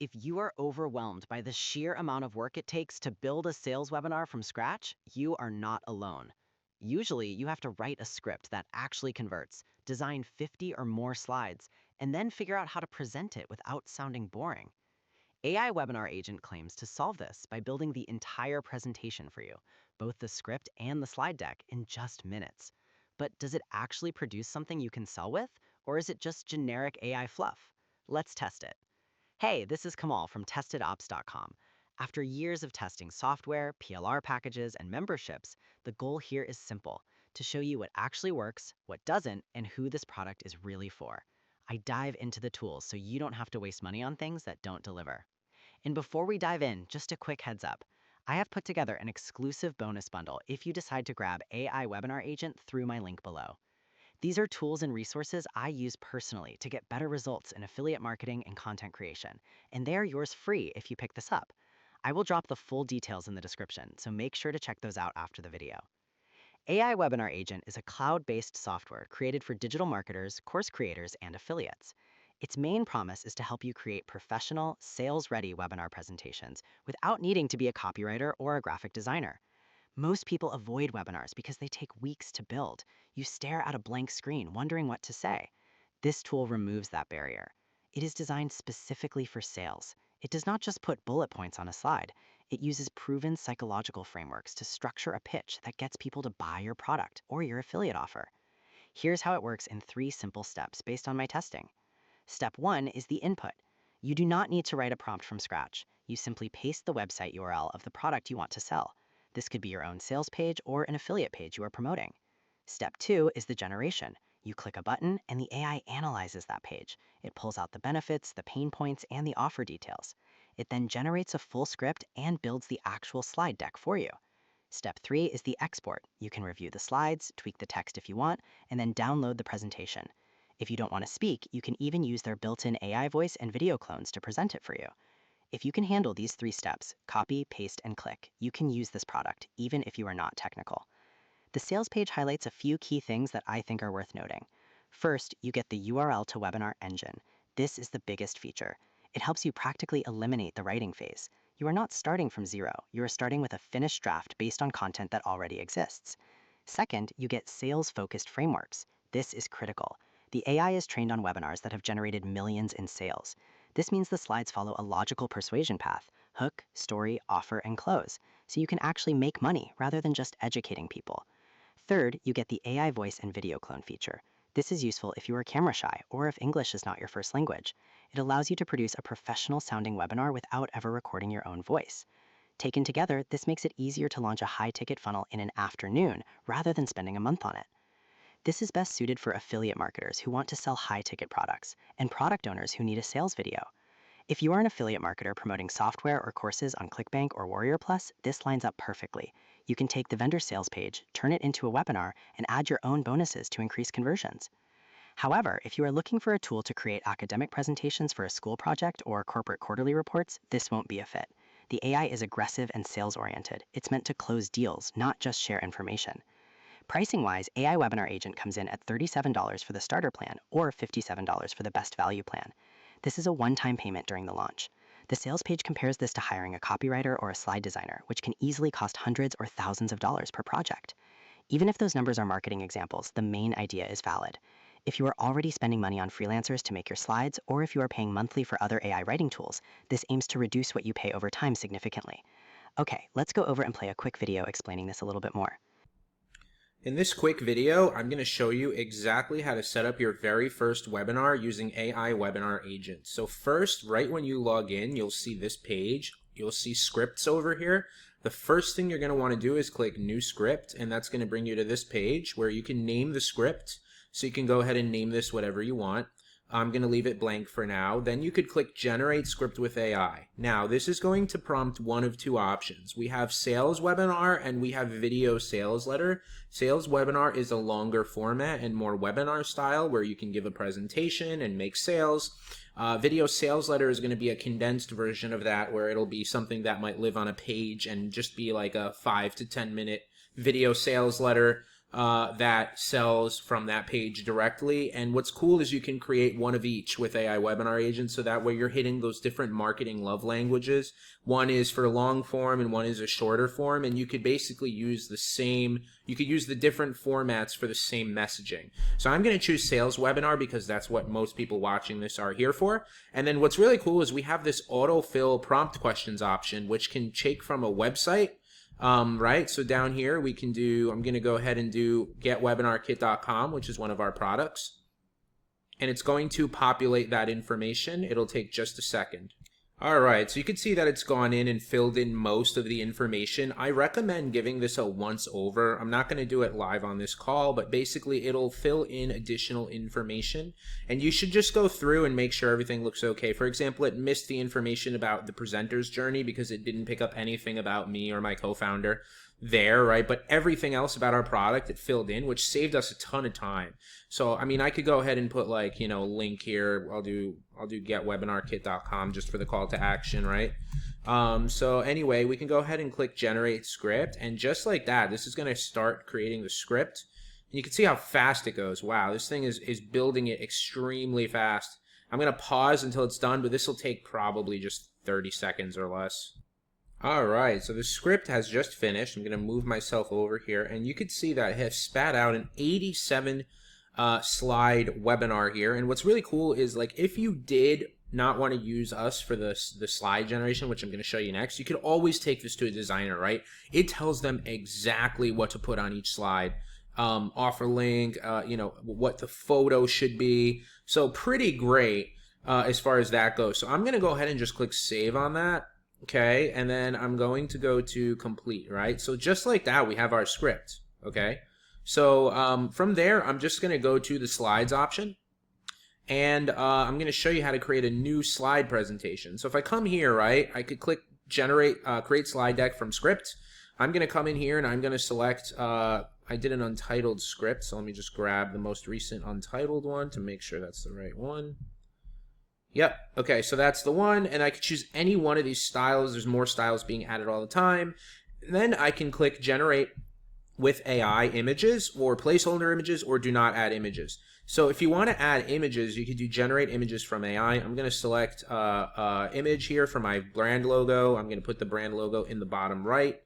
If you are overwhelmed by the sheer amount of work it takes to build a sales webinar from scratch, you are not alone. Usually, you have to write a script that actually converts, design 50 or more slides, and then figure out how to present it without sounding boring. AI Webinar Agent claims to solve this by building the entire presentation for you, both the script and the slide deck, in just minutes. But does it actually produce something you can sell with, or is it just generic AI fluff? Let's test it. Hey, this is Kamal from TestedApps.com. After years of testing software, PLR packages, and memberships, the goal here is simple: to show you what actually works, what doesn't, and who this product is really for. I dive into the tools so you don't have to waste money on things that don't deliver. And before we dive in, just a quick heads up. I have put together an exclusive bonus bundle if you decide to grab AI Webinar Agent through my link below. These are tools and resources I use personally to get better results in affiliate marketing and content creation, and they are yours free if you pick this up. I will drop the full details in the description, so make sure to check those out after the video. AI Webinar Agent is a cloud-based software created for digital marketers, course creators, and affiliates. Its main promise is to help you create professional, sales-ready webinar presentations without needing to be a copywriter or a graphic designer. Most people avoid webinars because they take weeks to build. You stare at a blank screen wondering what to say. This tool removes that barrier. It is designed specifically for sales. It does not just put bullet points on a slide. It uses proven psychological frameworks to structure a pitch that gets people to buy your product or your affiliate offer. Here's how it works in 3 simple steps based on my testing. Step 1 is the input. You do not need to write a prompt from scratch. You simply paste the website URL of the product you want to sell. This could be your own sales page or an affiliate page you are promoting. Step 2 is the generation. You click a button and the AI analyzes that page. It pulls out the benefits, the pain points, and the offer details. It then generates a full script and builds the actual slide deck for you. Step 3 is the export. You can review the slides, tweak the text if you want, and then download the presentation. If you don't want to speak, you can even use their built-in AI voice and video clones to present it for you. If you can handle these 3 steps, copy, paste, and click, you can use this product, even if you are not technical. The sales page highlights a few key things that I think are worth noting. First, you get the URL to webinar engine. This is the biggest feature. It helps you practically eliminate the writing phase. You are not starting from zero. You are starting with a finished draft based on content that already exists. Second, you get sales-focused frameworks. This is critical. The AI is trained on webinars that have generated millions in sales. This means the slides follow a logical persuasion path: hook, story, offer, and close, so you can actually make money rather than just educating people. Third, you get the AI voice and video clone feature. This is useful if you are camera shy or if English is not your first language. It allows you to produce a professional sounding webinar without ever recording your own voice. Taken together, this makes it easier to launch a high-ticket funnel in an afternoon rather than spending a month on it. This is best suited for affiliate marketers who want to sell high-ticket products and product owners who need a sales video. If you are an affiliate marketer promoting software or courses on ClickBank or Warrior Plus, this lines up perfectly. You can take the vendor sales page, turn it into a webinar, and add your own bonuses to increase conversions. However, if you are looking for a tool to create academic presentations for a school project or corporate quarterly reports, this won't be a fit. The AI is aggressive and sales-oriented. It's meant to close deals, not just share information. Pricing-wise, AI Webinar Agent comes in at $37 for the starter plan or $57 for the best value plan. This is a one-time payment during the launch. The sales page compares this to hiring a copywriter or a slide designer, which can easily cost hundreds or thousands of dollars per project. Even if those numbers are marketing examples, the main idea is valid. If you are already spending money on freelancers to make your slides, or if you are paying monthly for other AI writing tools, this aims to reduce what you pay over time significantly. Okay, let's go over and play a quick video explaining this a little bit more. In this quick video, I'm going to show you exactly how to set up your very first webinar using AI Webinar Agent. So first, right when you log in, you'll see this page. You'll see scripts over here. The first thing you're going to want to do is click New Script, and that's going to bring you to this page where you can name the script. So you can go ahead and name this whatever you want. I'm going to leave it blank for now. Then you could click Generate Script with AI. Now, this is going to prompt one of 2 options. We have Sales Webinar and we have Video Sales Letter. Sales Webinar is a longer format and more webinar style where you can give a presentation and make sales. Video Sales Letter is going to be a condensed version of that where it'll be something that might live on a page and just be like a 5 to 10 minute video sales letter. that sells from that page directly. And what's cool is you can create one of each with AI Webinar Agents, so that way you're hitting those different marketing love languages. One is for long form and one is a shorter form, and you could basically use you could use the different formats for the same messaging. So I'm going to choose Sales Webinar because that's what most people watching this are here for. And then what's really cool is we have this autofill prompt questions option, which can take from a website. Right, so down here we can do, I'm going to go ahead and do getwebinarkit.com, which is one of our products. And it's going to populate that information. It'll take just a second. All right, so you can see that it's gone in and filled in most of the information. I recommend giving this a once over. I'm not going to do it live on this call, but basically it'll fill in additional information. And you should just go through and make sure everything looks okay. For example, it missed the information about the presenter's journey because it didn't pick up anything about me or my co-founder there, right? But everything else about our product it filled in, which saved us a ton of time. So I mean, I could go ahead and put like, you know, link here. I'll do getwebinarkit.com just for the call to action, right? So anyway, we can go ahead and click generate script, and just like that, this is going to start creating the script. And you can see how fast it goes. Wow, this thing is building it extremely fast. I'm going to pause until it's done, but this will take probably just 30 seconds or less. All right, so the script has just finished. I'm going to move myself over here, and you can see that it has spat out an 87 slide webinar here. And what's really cool is, like, if you did not want to use us for the slide generation, which I'm going to show you next, you could always take this to a designer, right? It tells them exactly what to put on each slide. Offer link, you know, what the photo should be. So pretty great as far as that goes. So I'm going to go ahead and just click save on that. Okay, and then I'm going to go to complete, right? So just like that, we have our script, okay? So from there, I'm just going to go to the slides option, and I'm going to show you how to create a new slide presentation. So if I come here, right, I could click create slide deck from script. I'm going to come in here, and I'm going to select, I did an untitled script, so let me just grab the most recent untitled one to make sure that's the right one. Yep. Okay, so that's the one, and I could choose any one of these styles. There's more styles being added all the time. And then I can click generate with AI images or placeholder images or do not add images. So if you want to add images, you could do generate images from AI. I'm going to select image here for my brand logo. I'm going to put the brand logo in the bottom right.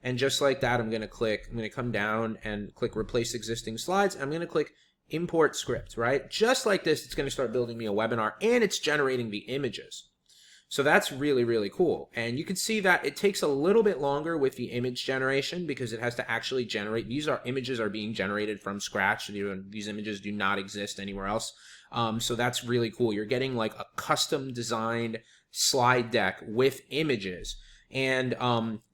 And just like that, I'm going to come down and click replace existing slides. I'm going to click import script, right? Just like this, it's going to start building me a webinar, and it's generating the images. So that's really, really cool. And you can see that it takes a little bit longer with the image generation because it has to actually generate. Images are being generated from scratch. These images do not exist anywhere else. So that's really cool. You're getting like a custom designed slide deck with images. And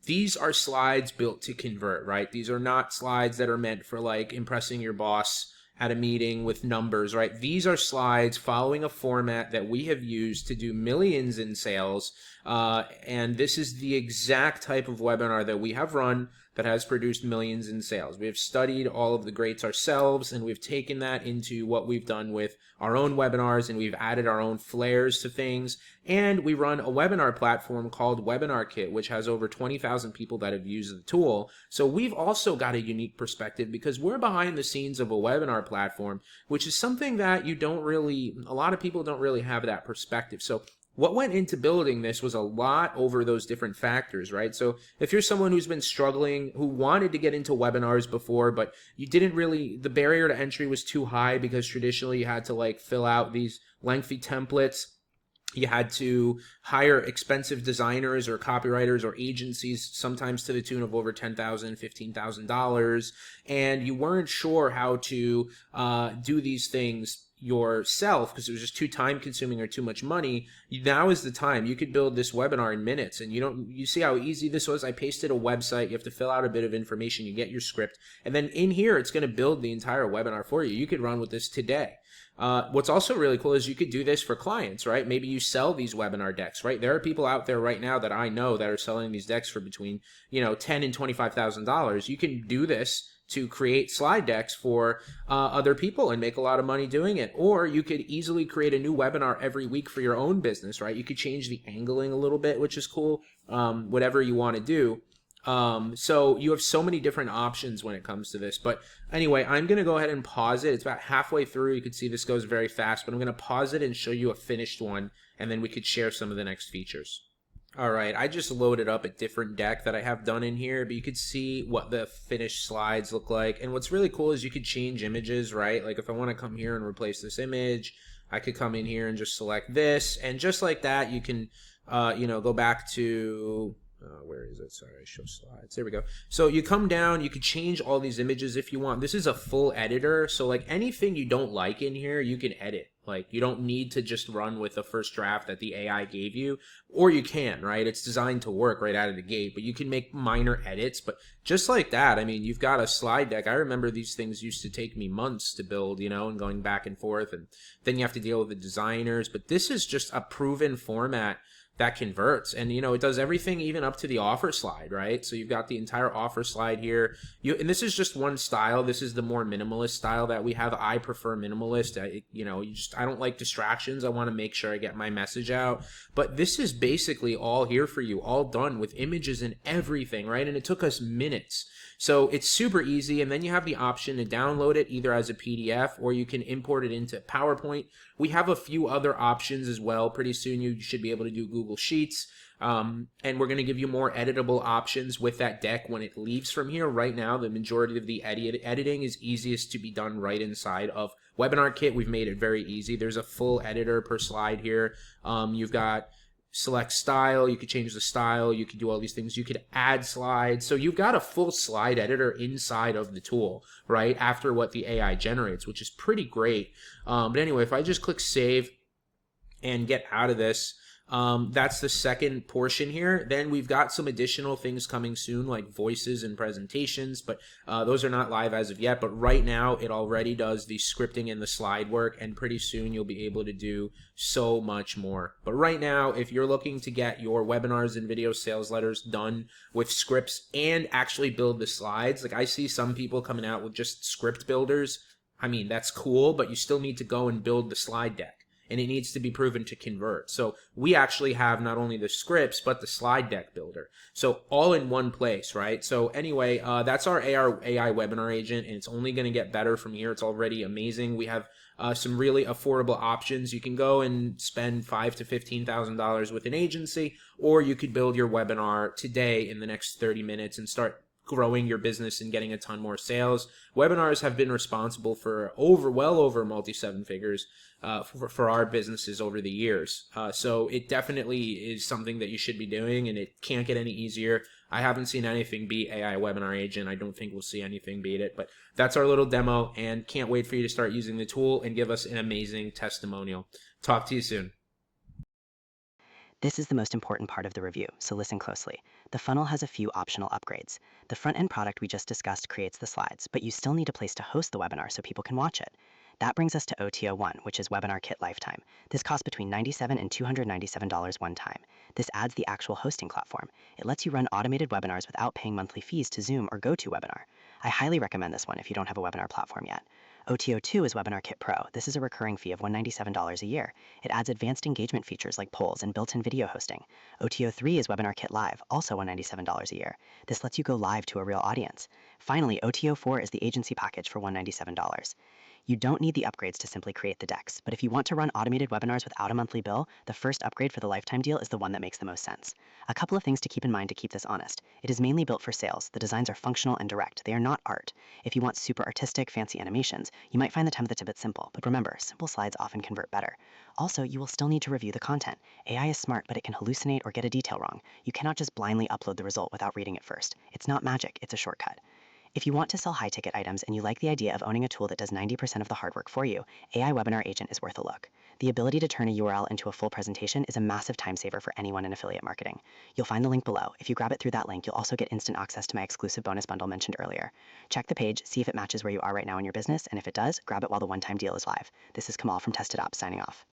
these are slides built to convert, right? These are not slides that are meant for like impressing your boss at a meeting with numbers, right? These are slides following a format that we have used to do millions in sales. And this is the exact type of webinar that we have run that has produced millions in sales. We have studied all of the greats ourselves, and we've taken that into what we've done with our own webinars, and we've added our own flares to things. And we run a webinar platform called Webinar Kit, which has over 20,000 people that have used the tool. So we've also got a unique perspective because we're behind the scenes of a webinar platform, which is something that a lot of people don't really have that perspective. So what went into building this was a lot over those different factors, right? So if you're someone who's been struggling, who wanted to get into webinars before, but the barrier to entry was too high because traditionally you had to like fill out these lengthy templates. You had to hire expensive designers or copywriters or agencies, sometimes to the tune of over $10,000, $15,000, and you weren't sure how to do these things yourself because it was just too time consuming or too much money. Now is the time. You could build this webinar in minutes, and you see how easy this was. I pasted a website. You have to fill out a bit of information. You get your script, and then in here it's going to build the entire webinar for you. You could run with this today. What's also really cool is you could do this for clients, right? Maybe you sell these webinar decks, right? There are people out there right now that I know that are selling these decks for between, $10,000 and $25,000. You can do this to create slide decks for other people and make a lot of money doing it. Or you could easily create a new webinar every week for your own business, right? You could change the angling a little bit, which is cool, whatever you want to do. So you have so many different options when it comes to this. But anyway, I'm going to go ahead and pause it. It's about halfway through. You can see this goes very fast, but I'm going to pause it and show you a finished one, and then we could share some of the next features. All right, I just loaded up a different deck that I have done in here, but you could see what the finished slides look like. And what's really cool is you could change images, right? Like if I want to come here and replace this image, I could come in here and just select this. And just like that, you can, go back to where is it? Sorry, show slides. There we go. So you come down, you could change all these images if you want. This is a full editor, so like anything you don't like in here, you can edit. Like you don't need to just run with the first draft that the AI gave you, or you can, right? It's designed to work right out of the gate, but you can make minor edits. But just like that, I mean, you've got a slide deck. I remember these things used to take me months to build, and going back and forth, and then you have to deal with the designers. But this is just a proven format that converts, and it does everything even up to the offer slide, right? So you've got the entire offer slide here. And this is just one style. This is the more minimalist style that we have. I prefer minimalist. I don't like distractions. I want to make sure I get my message out. But this is basically all here for you, all done with images and everything, right? And it took us minutes. So it's super easy, and then you have the option to download it either as a PDF or you can import it into PowerPoint. We have a few other options as well. Pretty soon you should be able to do Google Sheets, and we're going to give you more editable options with that deck when it leaves from here. Right now, the majority of the editing is easiest to be done right inside of Webinar Kit. We've made it very easy. There's a full editor per slide here. You've got select style, you could change the style, you could do all these things, you could add slides. So you've got a full slide editor inside of the tool, right, after what the AI generates, which is pretty great. But anyway, if I just click save and get out of this, that's the second portion here. Then we've got some additional things coming soon, like voices and presentations, but those are not live as of yet. But right now, it already does the scripting and the slide work, and pretty soon you'll be able to do so much more. But right now, if you're looking to get your webinars and video sales letters done with scripts and actually build the slides, like I see some people coming out with just script builders. I mean, that's cool, but you still need to go and build the slide deck, and it needs to be proven to convert. So we actually have not only the scripts, but the slide deck builder. So all in one place, right? So anyway, that's our AI webinar agent, and it's only going to get better from here. It's already amazing. We have some really affordable options. You can go and spend $5,000 to $15,000 with an agency, or you could build your webinar today in the next 30 minutes and start growing your business and getting a ton more sales. Webinars have been responsible for well over multi-seven figures for our businesses over the years. So it definitely is something that you should be doing, and it can't get any easier. I haven't seen anything beat AI Webinar Agent. I don't think we'll see anything beat it, but that's our little demo, and can't wait for you to start using the tool and give us an amazing testimonial. Talk to you soon. This is the most important part of the review, so listen closely. The funnel has a few optional upgrades. The front-end product we just discussed creates the slides, but you still need a place to host the webinar so people can watch it. That brings us to OTO1, which is Webinar Kit Lifetime. This costs between $97 and $297 one time. This adds the actual hosting platform. It lets you run automated webinars without paying monthly fees to Zoom or GoToWebinar. I highly recommend this one if you don't have a webinar platform yet. OTO2 is Webinar Kit Pro. This is a recurring fee of $197 a year. It adds advanced engagement features like polls and built-in video hosting. OTO3 is Webinar Kit Live, also $197 a year. This lets you go live to a real audience. Finally, OTO4 is the agency package for $197. You don't need the upgrades to simply create the decks, but if you want to run automated webinars without a monthly bill, the first upgrade for the lifetime deal is the one that makes the most sense. A couple of things to keep in mind to keep this honest. It is mainly built for sales. The designs are functional and direct. They are not art. If you want super artistic, fancy animations, you might find the templates a bit simple, but remember, simple slides often convert better. Also, you will still need to review the content. AI is smart, but it can hallucinate or get a detail wrong. You cannot just blindly upload the result without reading it first. It's not magic, it's a shortcut. If you want to sell high-ticket items and you like the idea of owning a tool that does 90% of the hard work for you, AI Webinar Agent is worth a look. The ability to turn a URL into a full presentation is a massive time saver for anyone in affiliate marketing. You'll find the link below. If you grab it through that link, you'll also get instant access to my exclusive bonus bundle mentioned earlier. Check the page, see if it matches where you are right now in your business, and if it does, grab it while the one-time deal is live. This is Kamal from TestedApps signing off.